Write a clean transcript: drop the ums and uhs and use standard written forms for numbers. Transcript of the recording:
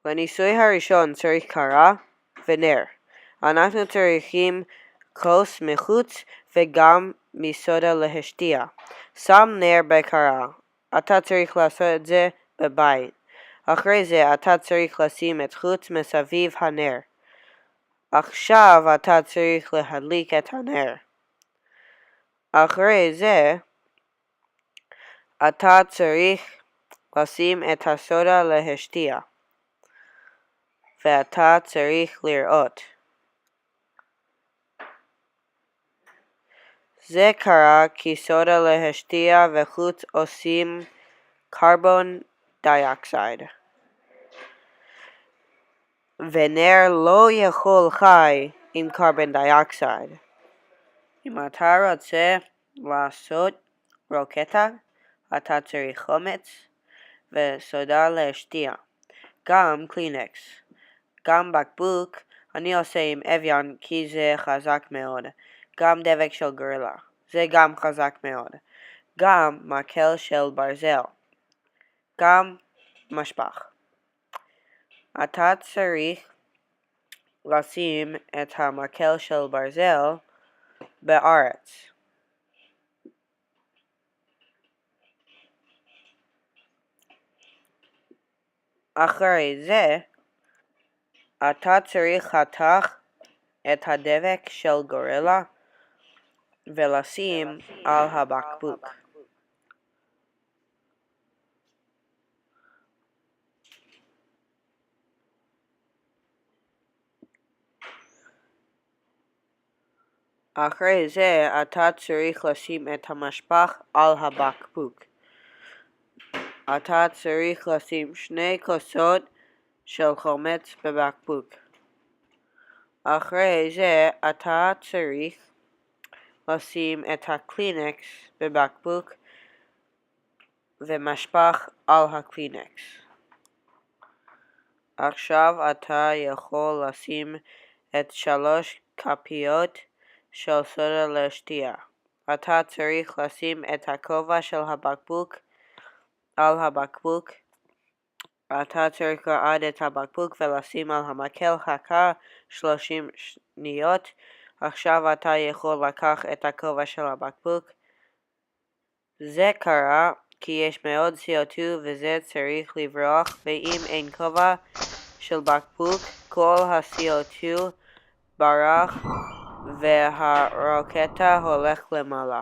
לניסוי הראשון צריך קערה ונר. אנחנו צריכים כוס מחוץ וגם מסודה להשתייה. שם נר בקערה. אתה צריך לעשות את זה בבית. אחרי זה אתה צריך לשים את חוץ מסביב הנר. עכשיו אתה צריך להדליק את הנר. אחרי זה אתה צריך לשים את הסודה להשתייה. ואתה צריך לראות. זה קרה כי סודה להשתייה וחוץ עושים קרבון דיאוקסיד. ונר לא יכול חי עם קרבון דיאוקסיד. אם אתה רוצה לעשות רוקטה, אתה צריך חומץ וסודה להשתייה. גם קלינקס. גם בקבוק אני עושה עם אביון כי זה חזק מאוד. גם דבק של גורילה. זה גם חזק מאוד. גם מקל של ברזל. גם משפח. אתה צריך לשים את המקל של ברזל בארץ. אחרי זה אתה צריך לחתוך את הדבק של גורילה ולשים על הבקבוק. אחרי זה אתה צריך לשים את המשפח על הבקבוק. אתה צריך לשים 2 כוסות של חומץ בבקבוק. אחרי זה אתה צריך לשים את הקלינקס בבקבוק ומשפח על הקלינקס. עכשיו אתה יכול לשים את 3 כפיות של סודה להשתייה. אתה צריך לשים את הכובע של הבקבוק על הבקבוק. אתה צריך להעד את הבקבוק ולשים על המקל הקר 30 שניות. עכשיו אתה יכול לקח את הכובע של הבקבוק. זה קרה כי יש מאוד CO2 וזה צריך לברוח, ואם אין כובע של בקבוק כל ה-CO2 ברח והרוקטה הולך למעלה.